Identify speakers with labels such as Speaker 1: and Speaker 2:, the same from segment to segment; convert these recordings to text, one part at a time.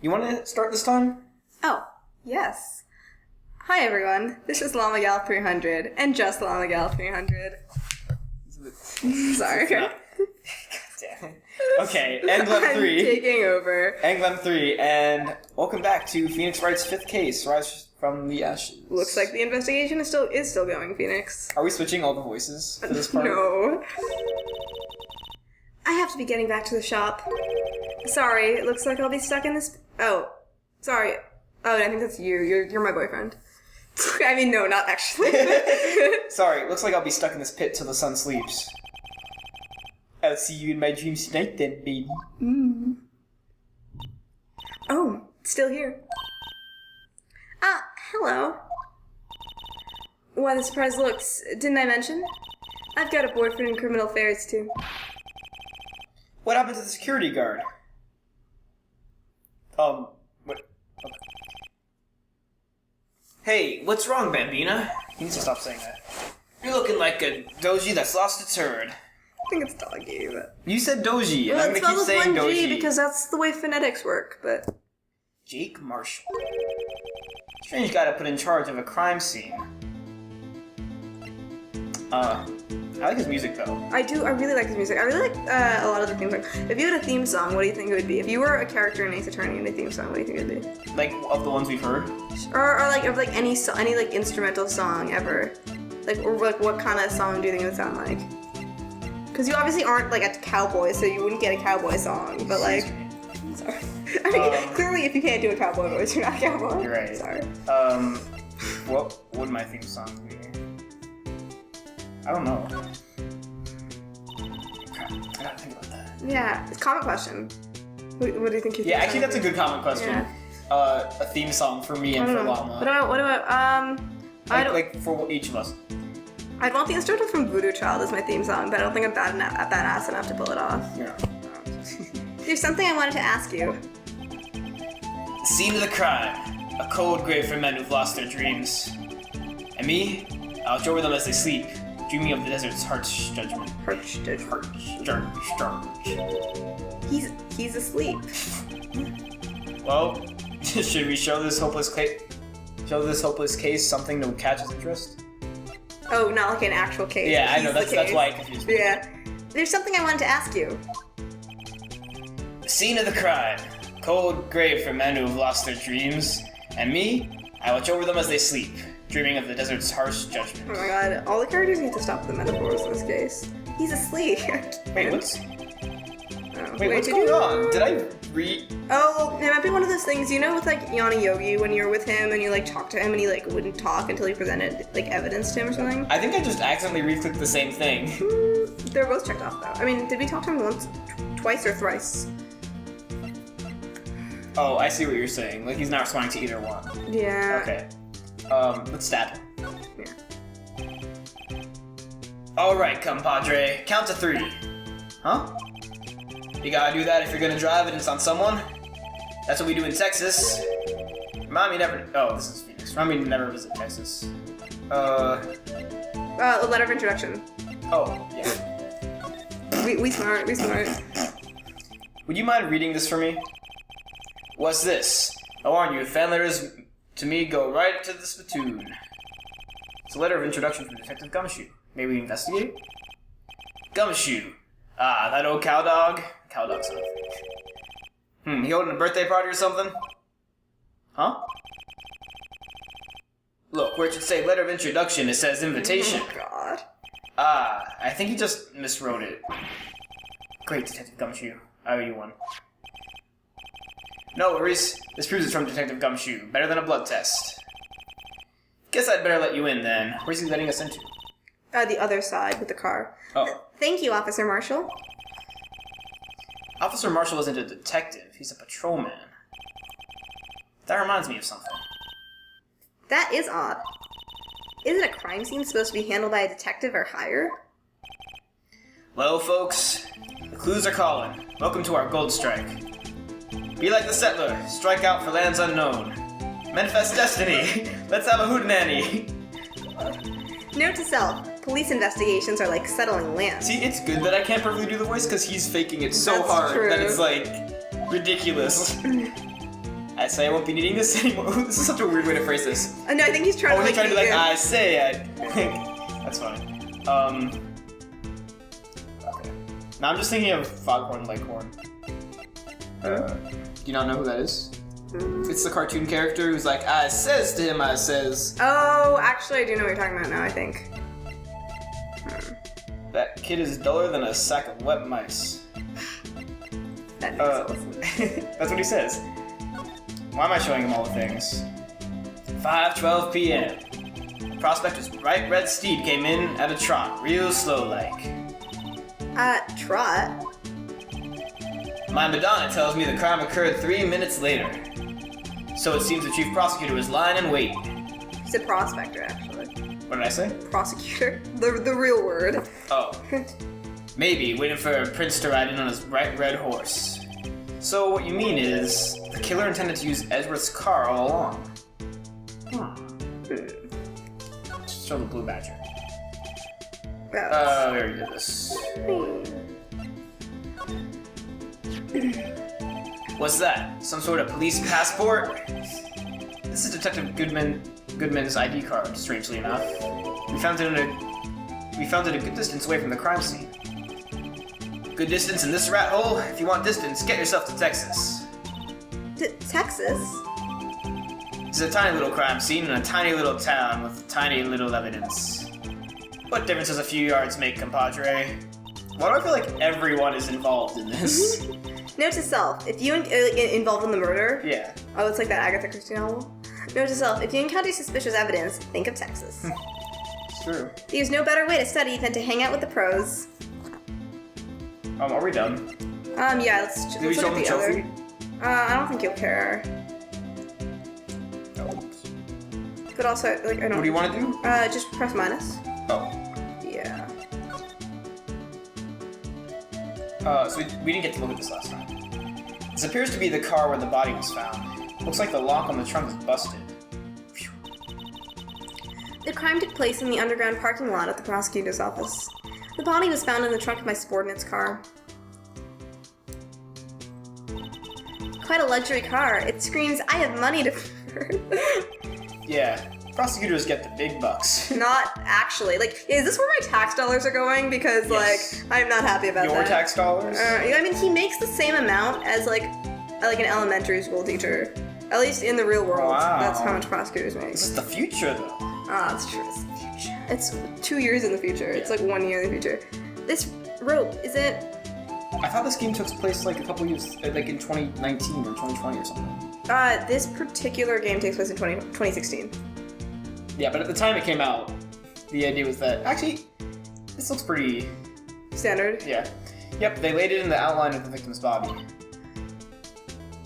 Speaker 1: You want to start this time?
Speaker 2: Oh, yes. Hi everyone, this is llamagal 300, and just llamagal 300. Sorry.
Speaker 1: Damn it. Okay, Englem 3.
Speaker 2: I'm taking over.
Speaker 1: Englem 3, and welcome back to Phoenix Wright's 5th case, Rise from the Ashes.
Speaker 2: Looks like the investigation is still going, Phoenix.
Speaker 1: Are we switching all the voices for this part?
Speaker 2: No. I have to be getting back to the shop. Sorry, it looks like I'll be stuck in this... Oh, sorry. Oh, I think that's you. You're my boyfriend. I mean, no, not actually.
Speaker 1: Sorry, looks like I'll be stuck in this pit till the sun sleeps. I'll see you in my dreams tonight then, baby.
Speaker 2: Mm. Oh, still here. Ah, hello. Why the surprise looks. Didn't I mention? I've got a boyfriend in criminal affairs, too.
Speaker 1: What happened to the security guard? What? Okay. Hey, what's wrong, Bambina? He needs to stop saying that. You're looking like a doji that's lost its herd.
Speaker 2: I think it's doggy, but...
Speaker 1: You said doji, and
Speaker 2: well,
Speaker 1: I'm gonna keep saying
Speaker 2: one G
Speaker 1: doji.
Speaker 2: because that's the way phonetics work, but...
Speaker 1: Jake Marshall. Strange guy to put in charge of a crime scene. I like his music, though.
Speaker 2: I really like his music. I really like a lot of the themes. If you had a theme song, what do you think it would be? If you were a character in Ace Attorney in a theme song, what do you think it would be?
Speaker 1: Like, of the ones we've heard?
Speaker 2: Or like any like instrumental song ever. Or what kind of song do you think it would sound like? Because you obviously aren't like a cowboy, so you wouldn't get a cowboy song, but like... Sorry. I mean, clearly if you can't do a cowboy voice, you're not a cowboy.
Speaker 1: You're right.
Speaker 2: Sorry.
Speaker 1: What would my theme song be? I don't know. I gotta think about that.
Speaker 2: Yeah, it's a common question. What do you think?
Speaker 1: Yeah, actually, that's a good common question.
Speaker 2: Yeah.
Speaker 1: A theme song for me and for Llama.
Speaker 2: What about
Speaker 1: like for each of us.
Speaker 2: I'd want the instrumental from Voodoo Child as my theme song, but I don't think I'm badass enough to pull it off.
Speaker 1: Yeah.
Speaker 2: There's something I wanted to ask you.
Speaker 1: Scene of the crime. A cold grave for men who've lost their dreams. And me, I'll watch over them as they sleep, dreaming of the desert's harsh judgment.
Speaker 2: Harsh judgment. He's asleep.
Speaker 1: Well, should we show this hopeless case something to catch his interest?
Speaker 2: Oh, not like an actual case.
Speaker 1: Yeah, I know. That's why I confused me.
Speaker 2: Yeah. There's something I wanted to ask you.
Speaker 1: The scene of the crime. Cold grave for men who have lost their dreams. And me, I watch over them as they sleep, dreaming of the desert's harsh judgment.
Speaker 2: Oh my god, all the characters need to stop the metaphors in this case. He's asleep.
Speaker 1: Wait, what's going on? Did I read?
Speaker 2: Oh, it might be one of those things, you know, with like Yana Yogi, when you're with him and you like talk to him and he like wouldn't talk until you presented like evidence to him or something?
Speaker 1: I think I just accidentally re-clicked the same thing.
Speaker 2: They're both checked off though. I mean, did we talk to him once, twice, or thrice?
Speaker 1: Oh, I see what you're saying. Like he's not responding to either one.
Speaker 2: Yeah.
Speaker 1: Okay. Let's stab him.
Speaker 2: Yeah.
Speaker 1: Alright, compadre. Count to 3. Huh? You gotta do that if you're gonna drive and it's on someone? That's what we do in Texas. Remind me never... Oh, this is Phoenix. Remind me to never visit Texas.
Speaker 2: A letter of introduction.
Speaker 1: Oh, yeah.
Speaker 2: We smart.
Speaker 1: Would you mind reading this for me? What's this? I warn you, if fan letters to me go right to the spittoon. It's a letter of introduction from Detective Gumshoe. May we investigate? Gumshoe. Ah, that old cowdog. Cowdog's something. He holding a birthday party or something? Huh? Look, where it should say letter of introduction, it says invitation.
Speaker 2: Oh, God.
Speaker 1: Ah, I think he just miswrote it. Great, Detective Gumshoe. I owe you one. No worries. This proves it's from Detective Gumshoe. Better than a blood test. Guess I'd better let you in, then. Where's he letting us into?
Speaker 2: The other side with the car.
Speaker 1: Oh.
Speaker 2: Thank you, Officer Marshall.
Speaker 1: Officer Marshall isn't a detective. He's a patrolman. That reminds me of something.
Speaker 2: That is odd. Isn't a crime scene supposed to be handled by a detective or higher?
Speaker 1: Well, folks, the clues are calling. Welcome to our gold strike. Be like the settler. Strike out for lands unknown. Manifest destiny. Let's have a hootenanny.
Speaker 2: Note to self, police investigations are like settling land.
Speaker 1: See, it's good that I can't perfectly do the voice because he's faking it so
Speaker 2: That's
Speaker 1: hard
Speaker 2: true.
Speaker 1: that it's like ridiculous. I say I won't be needing this anymore. This is such a weird way to phrase this.
Speaker 2: No, I think he's trying to
Speaker 1: he's trying to be like,
Speaker 2: vegan.
Speaker 1: I say I... That's fine. Okay. Now I'm just thinking of Foghorn Leghorn. Do you not know who that is? It's the cartoon character who's like, I says to him, I says.
Speaker 2: Oh, actually, I do know what you're talking about now, I think.
Speaker 1: That kid is duller than a sack of wet mice.
Speaker 2: That
Speaker 1: That's what he says. Why am I showing him all the things? 5:12 p.m. Prospector's bright red steed came in at a trot, real slow like.
Speaker 2: Trot?
Speaker 1: My Madonna tells me the crime occurred 3 minutes later. So it seems the chief prosecutor was lying in wait.
Speaker 2: He's a prospector, actually.
Speaker 1: What did I say?
Speaker 2: Prosecutor. The real word.
Speaker 1: Oh. Maybe waiting for a prince to ride in on his bright red horse. So what you mean is, the killer intended to use Edgeworth's car all along. Just show the blue badger. We already did this. What's that? Some sort of police passport? This is Detective Goodman's ID card, strangely enough. We found it a good distance away from the crime scene. Good distance in this rat hole? If you want distance, get yourself to Texas.
Speaker 2: Texas?
Speaker 1: It's a tiny little crime scene in a tiny little town with tiny little evidence. What difference does a few yards make, compadre? Why do I feel like everyone is involved in this?
Speaker 2: Note to self, if you involved in the murder...
Speaker 1: Yeah.
Speaker 2: Oh, it's like that Agatha Christie novel. Note to self, if you encounter suspicious evidence, think of Texas.
Speaker 1: It's true.
Speaker 2: There's no better way to study than to hang out with the pros.
Speaker 1: Are we done?
Speaker 2: Yeah, let's
Speaker 1: Did we
Speaker 2: look
Speaker 1: show
Speaker 2: at
Speaker 1: him the
Speaker 2: the other.
Speaker 1: trophy?
Speaker 2: I don't think you'll care.
Speaker 1: No.
Speaker 2: But also, like, I don't...
Speaker 1: What do you want to do?
Speaker 2: Just press minus.
Speaker 1: Oh.
Speaker 2: Yeah.
Speaker 1: So we didn't get to look at this last time. This appears to be the car where the body was found. Looks like the lock on the trunk is busted. Phew.
Speaker 2: The crime took place in the underground parking lot at the prosecutor's office. The body was found in the trunk of my subordinate's car. Quite a luxury car. It screams, I have money to burn.
Speaker 1: Yeah, prosecutors get the big bucks.
Speaker 2: Not actually. Like, is this where my tax dollars are going? Because,
Speaker 1: Yes.
Speaker 2: like, I'm not happy about
Speaker 1: Your
Speaker 2: that.
Speaker 1: tax dollars?
Speaker 2: I mean, he makes the same amount as, like an elementary school teacher. At least in the real world.
Speaker 1: Wow.
Speaker 2: That's how much prosecutors make.
Speaker 1: This is the future, though.
Speaker 2: Ah, that's true. It's the future. It's 2 years in the future. It's like 1 year in the future. This rope, is it...
Speaker 1: I thought this game took place like a couple years, like in 2019 or 2020 or something.
Speaker 2: This particular game takes place in 2016.
Speaker 1: Yeah, but at the time it came out, the idea was that, actually, this looks pretty...
Speaker 2: Standard?
Speaker 1: Yeah. Yep, they laid it in the outline of the victim's body.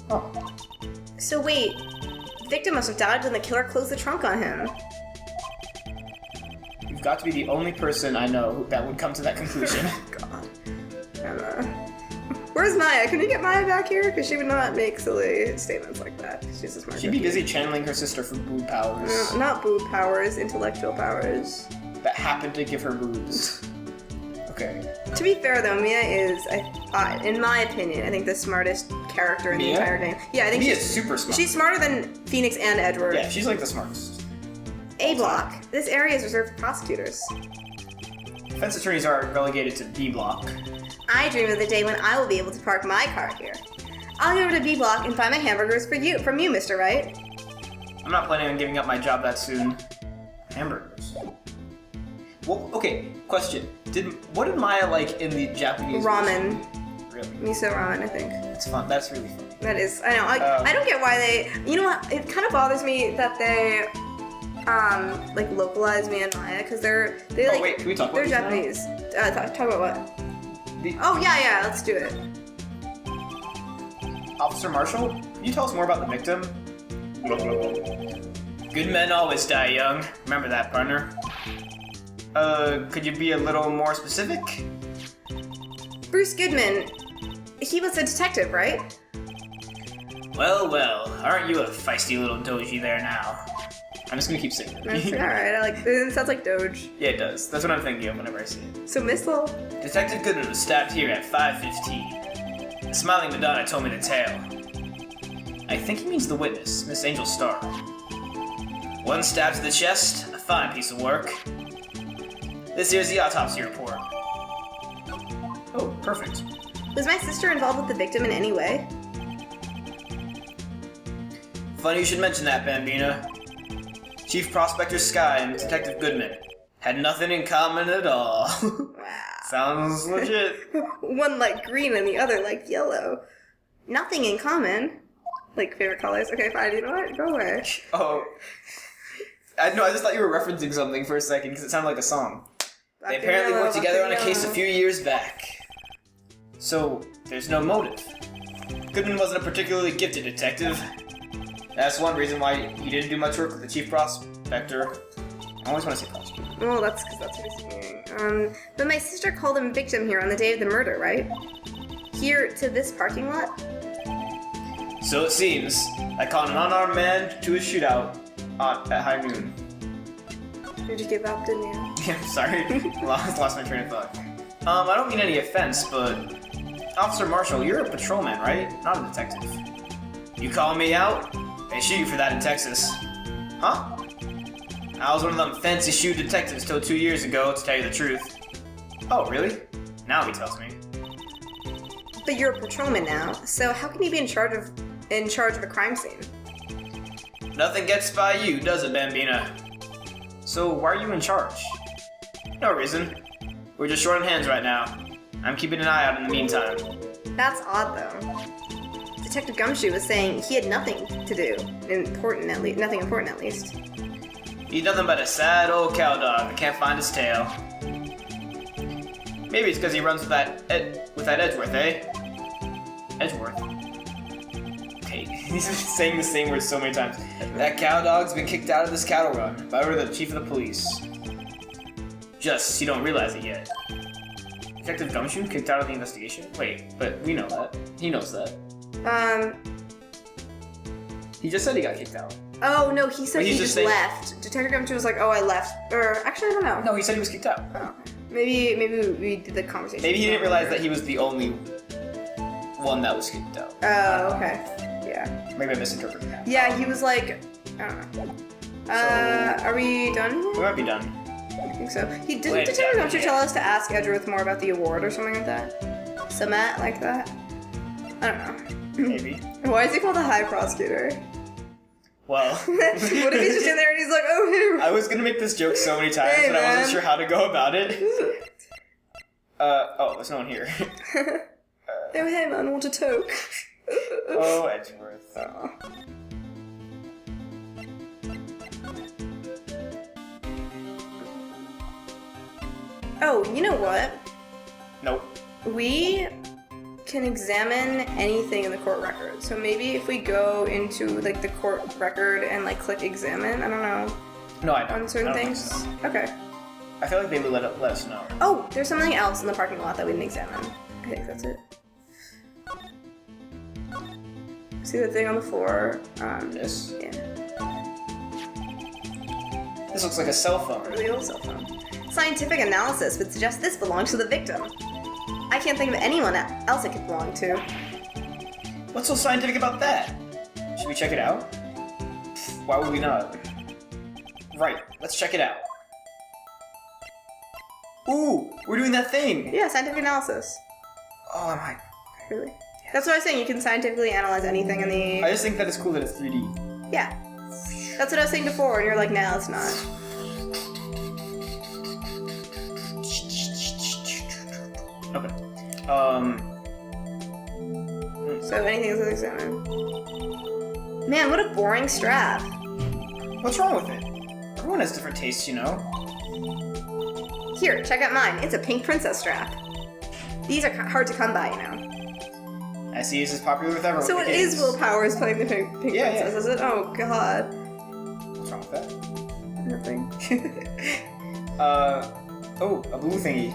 Speaker 1: Oh.
Speaker 2: So wait, the victim must have died when the killer closed the trunk on him.
Speaker 1: You've got to be the only person I know that would come to that conclusion.
Speaker 2: God. Emma. Where's Maya? Can we get Maya back here? Because she would not make silly statements like that. She's a smart
Speaker 1: She'd be
Speaker 2: cookie.
Speaker 1: busy channeling her sister for boob powers.
Speaker 2: No, not boob powers, intellectual powers.
Speaker 1: That happened to give her boobs. Okay.
Speaker 2: To be fair though, Mia is, in my opinion, I think the smartest character in the
Speaker 1: Mia?
Speaker 2: entire game. Yeah, I think
Speaker 1: Mia's super smart.
Speaker 2: she's smarter than Phoenix and Edward.
Speaker 1: Yeah, she's like the smartest.
Speaker 2: A block. This area is reserved for prosecutors.
Speaker 1: Defense attorneys are relegated to B block.
Speaker 2: I dream of the day when I will be able to park my car here. I'll go over to B block and buy my hamburgers from you, Mr. Wright.
Speaker 1: I'm not planning on giving up my job that soon. Hamburgers. Well, okay, question. What did Maya like in the Japanese
Speaker 2: Ramen.
Speaker 1: version? Really?
Speaker 2: Miso ramen, I think.
Speaker 1: That's fun. That's really funny.
Speaker 2: That is, I know. I don't get why they, you know what, it kind of bothers me that they, like localize me and Maya, because they like,
Speaker 1: Oh wait, can we talk about
Speaker 2: they're
Speaker 1: these
Speaker 2: Japanese.
Speaker 1: now?
Speaker 2: Talk about what?
Speaker 1: The
Speaker 2: Oh, yeah, let's do it.
Speaker 1: Officer Marshall, can you tell us more about the victim? Good men always die young. Remember that, partner. Could you be a little more specific?
Speaker 2: Bruce Goodman, he was a detective, right?
Speaker 1: Well, aren't you a feisty little doji there now? I'm just gonna keep saying it.
Speaker 2: That's alright, it sounds like Doge.
Speaker 1: Yeah, it does. That's what I'm thinking of whenever I see it.
Speaker 2: So Missile,
Speaker 1: Detective Goodman was stabbed here at 5:15. The smiling Madonna told me the tale. I think he means the witness, Miss Angel Starr. One stab to the chest, a fine piece of work. This here's the autopsy report. Oh, perfect.
Speaker 2: Was my sister involved with the victim in any way?
Speaker 1: Funny you should mention that, Bambina. Chief Prospector Sky and Detective Goodman had nothing in common at all.
Speaker 2: Wow.
Speaker 1: Sounds legit.
Speaker 2: One like green and the other like yellow. Nothing in common. Like favorite colors. Okay, fine. You know what? Go away.
Speaker 1: Oh. I just thought you were referencing something for a second because it sounded like a song.
Speaker 2: Black
Speaker 1: They
Speaker 2: and
Speaker 1: apparently
Speaker 2: yellow,
Speaker 1: worked
Speaker 2: black
Speaker 1: together
Speaker 2: and
Speaker 1: on a case a
Speaker 2: yellow.
Speaker 1: few years back. So, there's no motive. Goodman wasn't a particularly gifted detective. That's one reason why he didn't do much work with the chief prospector. I always want to say prospector.
Speaker 2: Well, that's because that's what he's doing. But my sister called him victim here on the day of the murder, right? Here to this parking lot?
Speaker 1: So it seems. I caught an unarmed man to a shootout at high noon.
Speaker 2: Did you give up, didn't you?
Speaker 1: Yeah, sorry. Lost my train of thought. I don't mean any offense, but Officer Marshall, you're a patrolman, right? Not a detective. You call me out? They shoot you for that in Texas. Huh? I was one of them fancy shoe detectives till 2 years ago, to tell you the truth. Oh, really? Now he tells me.
Speaker 2: But you're a patrolman now, so how can you be in charge of a crime scene?
Speaker 1: Nothing gets by you, does it, Bambina? So why are you in charge? No reason. We're just short on hands right now. I'm keeping an eye out in the meantime.
Speaker 2: That's odd, though. Detective Gumshoe was saying he had nothing to do, nothing important at least.
Speaker 1: He's nothing but a sad old cow dog that can't find his tail. Maybe it's because he runs with that Edgeworth, eh? Edgeworth? Okay, he's saying the same word so many times. That cow dog's been kicked out of this cattle run by order of the chief of the police. Just, you don't realize it yet. Detective Gumshoe kicked out of the investigation? Wait, but we know that. He knows that. He just said he got kicked out.
Speaker 2: Oh, no, he said
Speaker 1: But
Speaker 2: he
Speaker 1: he's
Speaker 2: just
Speaker 1: just saying-
Speaker 2: left. Detective Gumshoe was like, oh, I left. Or, actually, I don't know.
Speaker 1: No, he said he was kicked out.
Speaker 2: Oh. Maybe we did the conversation.
Speaker 1: Maybe he didn't realize that he was the only one that was kicked out.
Speaker 2: Oh, okay. Yeah.
Speaker 1: Maybe I misinterpreted that.
Speaker 2: Yeah, he was like, I don't know. Are we done
Speaker 1: We
Speaker 2: here?
Speaker 1: might be done.
Speaker 2: I think so. Didn't
Speaker 1: Wait,
Speaker 2: Detective
Speaker 1: yeah,
Speaker 2: Gumshoe
Speaker 1: yeah.
Speaker 2: tell us to ask Edgeworth more about the award or something like that? Some like that? I don't know.
Speaker 1: Maybe.
Speaker 2: Why is he called the High Prosecutor?
Speaker 1: Well.
Speaker 2: What if he's just in there and he's like, oh,
Speaker 1: I was gonna make this joke so many times,
Speaker 2: Hey,
Speaker 1: but I
Speaker 2: man.
Speaker 1: wasn't sure how to go about it. Oh, there's no one here.
Speaker 2: hey, hey man, want a toke?
Speaker 1: Oh, Edgeworth.
Speaker 2: Oh. Oh, you know what?
Speaker 1: Nope.
Speaker 2: We can examine anything in the court record. So maybe if we go into like the court record and like click examine, I don't know,
Speaker 1: No, I don't.
Speaker 2: on certain
Speaker 1: I don't
Speaker 2: things.
Speaker 1: think so.
Speaker 2: Okay.
Speaker 1: I feel like they would let us know.
Speaker 2: Oh, there's something else in the parking lot that we didn't examine. I think that's it. See the thing on the floor?
Speaker 1: This?
Speaker 2: Yeah.
Speaker 1: This looks like a cell phone.
Speaker 2: Really old cell phone. Scientific analysis would suggest this belongs to the victim. I can't think of anyone else it could belong to.
Speaker 1: What's so scientific about that? Should we check it out? Why would we not? Right, let's check it out. Ooh, we're doing that thing!
Speaker 2: Yeah, scientific analysis.
Speaker 1: Oh, am I?
Speaker 2: Really? That's what I was saying. You can scientifically analyze anything in the.
Speaker 1: I just think that it's cool that it's 3D.
Speaker 2: Yeah. That's what I was saying before, and you're like, nah, it's not.
Speaker 1: Okay.
Speaker 2: So anything is examined. Man, what a boring strap.
Speaker 1: What's wrong with it? Everyone has different tastes, you know?
Speaker 2: Here, check out mine. It's a pink princess strap. These are hard to come by, you know.
Speaker 1: I see it's as popular with everyone.
Speaker 2: So it is Will Powers playing the pink
Speaker 1: Yeah,
Speaker 2: princess,
Speaker 1: yeah.
Speaker 2: is it? Oh, God.
Speaker 1: What's wrong with that?
Speaker 2: Nothing.
Speaker 1: Oh, a blue thingy.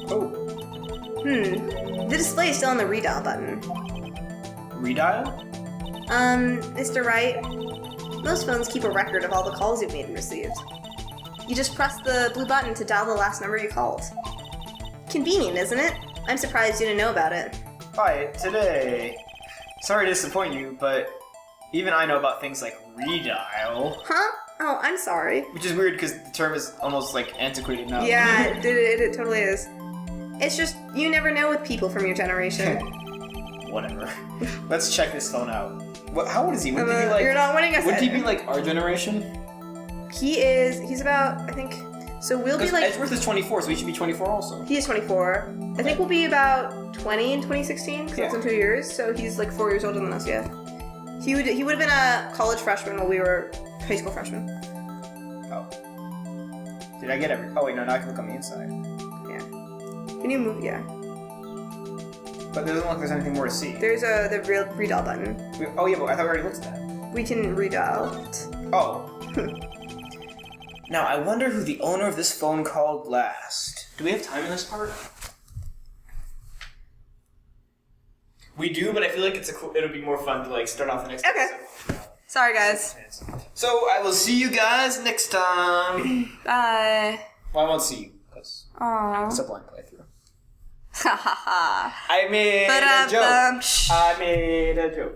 Speaker 1: Oh,
Speaker 2: The display is still on the redial button.
Speaker 1: redial?
Speaker 2: Mr. Wright, most phones keep a record of all the calls you've made and received. You just press the blue button to dial the last number you called. Convenient, isn't it? I'm surprised you didn't know about it.
Speaker 1: Hi, today. Sorry to disappoint you, but even I know about things like redial.
Speaker 2: Huh? Oh, I'm sorry.
Speaker 1: Which is weird because the term is almost like antiquated now.
Speaker 2: Yeah, it totally is. It's just, you never know with people from your generation.
Speaker 1: Whatever. Let's check this phone out. How old is he? Wouldn't he be like?
Speaker 2: You're not winning us.
Speaker 1: Wouldn't he be like our generation?
Speaker 2: He's about, I think, so we'll be like...
Speaker 1: Edgeworth is 24, so he should be 24 also.
Speaker 2: He is 24. I think we'll be about 20 in 2016, because that's in 2 years, so he's like 4 years older than us, yeah. He would have been a college freshman while we were high school freshmen.
Speaker 1: Oh. Did I get every... Oh wait, no, now I can look on the inside.
Speaker 2: Yeah. Can you move? Yeah.
Speaker 1: But there doesn't look like there's anything more to see.
Speaker 2: There's the real redial button.
Speaker 1: Oh yeah, but I thought we already looked at that.
Speaker 2: We can redial.
Speaker 1: Oh. Now, I wonder who the owner of this phone called last. Do we have time in this part? We do, but I feel like it'll be more fun to like start off the next episode.
Speaker 2: Sorry, guys.
Speaker 1: So, I will see you guys next time.
Speaker 2: Bye.
Speaker 1: Well, I won't see you, because
Speaker 2: Aww.
Speaker 1: it's a blind playthrough.
Speaker 2: Ha ha ha.
Speaker 1: I made a joke. I made a joke.